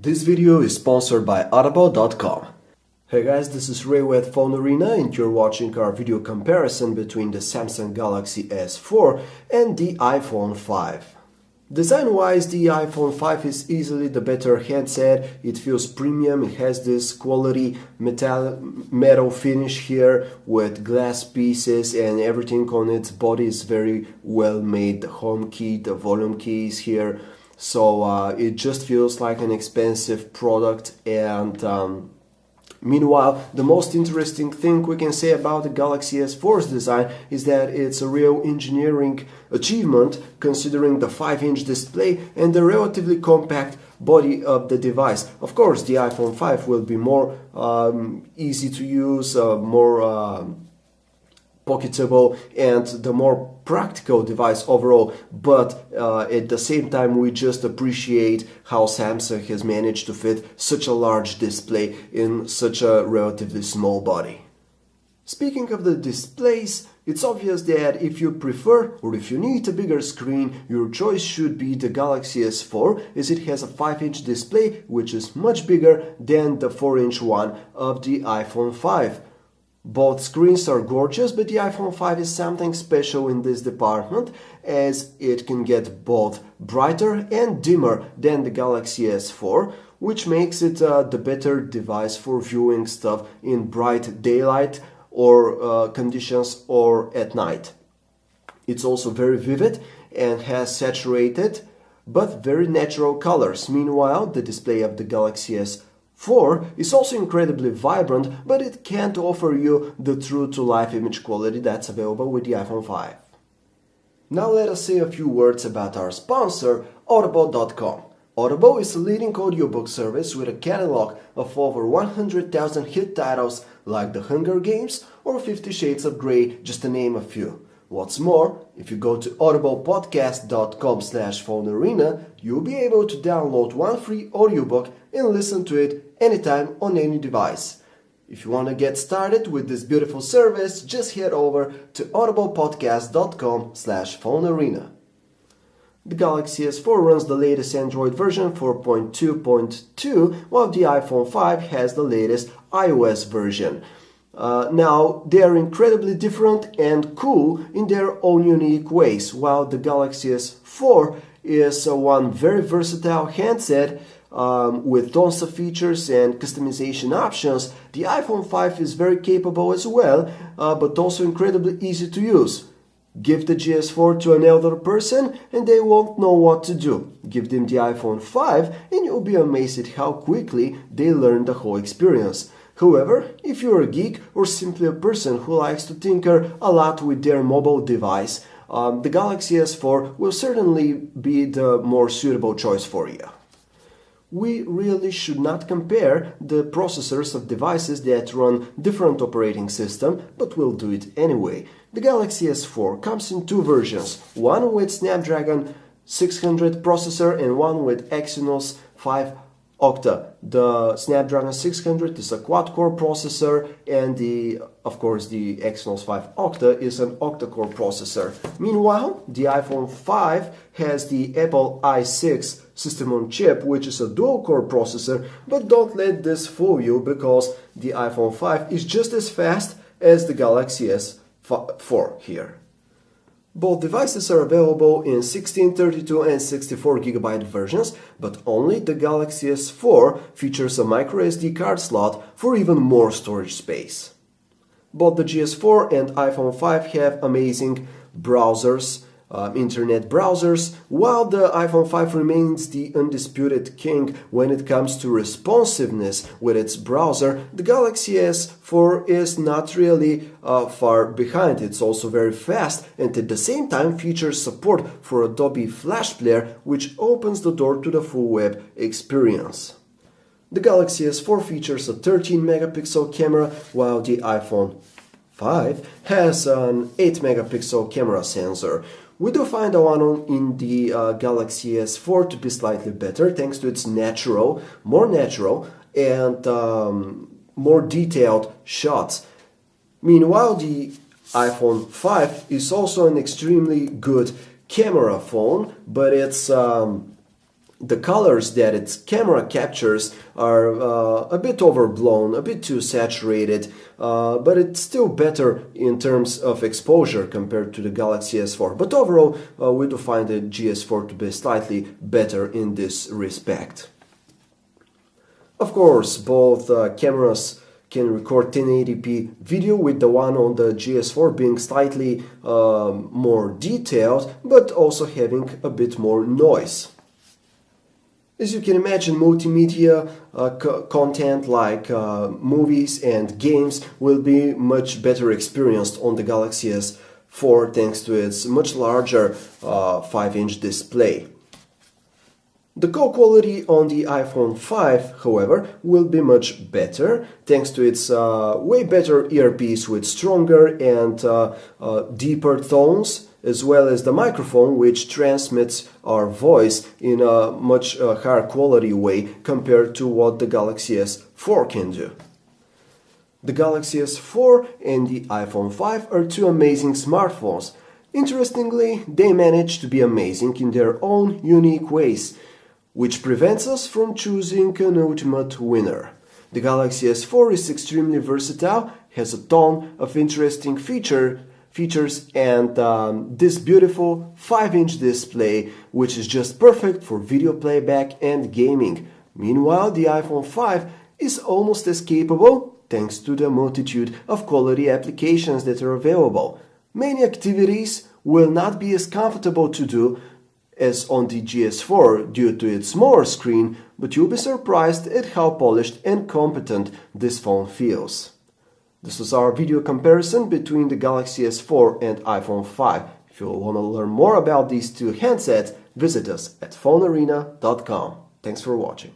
This video is sponsored by Audible.com. Hey guys, this is Ray with Phone Arena and you're watching our video comparison between the Samsung Galaxy S4 and the iPhone 5. Design-wise, the iPhone 5 is easily the better handset. It feels premium, it has this quality metal finish here with glass pieces, and everything on its body is very well made. The home key, the volume key is here. So it just feels like an expensive product, and meanwhile, the most interesting thing we can say about the Galaxy S4's design is that it's a real engineering achievement considering the 5-inch display and the relatively compact body of the device. Of course, the iPhone 5 will be more easy to use, more pocketable, and the more practical device overall, but at the same time we just appreciate how Samsung has managed to fit such a large display in such a relatively small body. Speaking of the displays, it's obvious that if you prefer or if you need a bigger screen, your choice should be the Galaxy S4, as it has a 5-inch display which is much bigger than the 4-inch one of the iPhone 5. Both screens are gorgeous, but the iPhone 5 is something special in this department, as it can get both brighter and dimmer than the Galaxy S4, which makes it the better device for viewing stuff in bright daylight or conditions or at night. It's also very vivid and has saturated but very natural colors. Meanwhile, the display of the Galaxy S4 is also incredibly vibrant, but it can't offer you the true-to-life image quality that's available with the iPhone 5. Now let us say a few words about our sponsor, Audible.com. Audible is a leading audiobook service with a catalog of over 100,000 hit titles like The Hunger Games or 50 Shades of Grey, just to name a few. What's more, if you go to audiblepodcast.com/phonearena, you'll be able to download one free audiobook and listen to it anytime on any device. If you want to get started with this beautiful service, just head over to audiblepodcast.com/phonearena. The Galaxy S4 runs the latest Android version 4.2.2, while the iPhone 5 has the latest iOS version. Now, they are incredibly different and cool in their own unique ways. While the Galaxy S4 is one very versatile handset with tons of features and customization options, the iPhone 5 is very capable as well, but also incredibly easy to use. Give the GS4 to an elder person and they won't know what to do. Give them the iPhone 5 and you'll be amazed at how quickly they learn the whole experience. However, if you're a geek or simply a person who likes to tinker a lot with their mobile device, the Galaxy S4 will certainly be the more suitable choice for you. We really should not compare the processors of devices that run different operating systems, but we'll do it anyway. The Galaxy S4 comes in two versions, one with Snapdragon 600 processor and one with Exynos 5 Octa. The Snapdragon 600 is a quad-core processor, and of course the Exynos 5 Octa is an octa-core processor. Meanwhile, the iPhone 5 has the Apple i6 system on chip, which is a dual-core processor, but don't let this fool you, because the iPhone 5 is just as fast as the Galaxy S4 here. Both devices are available in 16, 32 and 64 GB versions, but only the Galaxy S4 features a microSD card slot for even more storage space. Both the GS4 and iPhone 5 have amazing browsers, internet browsers, while the iPhone 5 remains the undisputed king when it comes to responsiveness with its browser. The Galaxy S4 is not really far behind. It's also very fast and at the same time features support for Adobe Flash Player, which opens the door to the full web experience. The Galaxy S4 features a 13-megapixel camera, while the iPhone 5 has an 8-megapixel camera sensor. We do find the one in the Galaxy S4 to be slightly better thanks to its more natural and more detailed shots. Meanwhile, the iPhone 5 is also an extremely good camera phone, but it's The colors that its camera captures are a bit overblown, a bit too saturated, but it's still better in terms of exposure compared to the Galaxy S4. But overall, we do find the GS4 to be slightly better in this respect. Of course, both cameras can record 1080p video, with the one on the GS4 being slightly more detailed, but also having a bit more noise. As you can imagine, multimedia content like movies and games will be much better experienced on the Galaxy S4 thanks to its much larger 5-inch display. The call quality on the iPhone 5, however, will be much better thanks to its way better earpiece with stronger and deeper tones, as well as the microphone, which transmits our voice in a much higher quality way compared to what the Galaxy S4 can do. The Galaxy S4 and the iPhone 5 are two amazing smartphones. Interestingly, they manage to be amazing in their own unique ways, which prevents us from choosing an ultimate winner. The Galaxy S4 is extremely versatile, has a ton of interesting features, and this beautiful 5-inch display, which is just perfect for video playback and gaming. Meanwhile, the iPhone 5 is almost as capable thanks to the multitude of quality applications that are available. Many activities will not be as comfortable to do as on the GS4 due to its smaller screen, but you'll be surprised at how polished and competent this phone feels. This was our video comparison between the Galaxy S4 and iPhone 5. If you want to learn more about these two handsets, visit us at phonearena.com. Thanks for watching.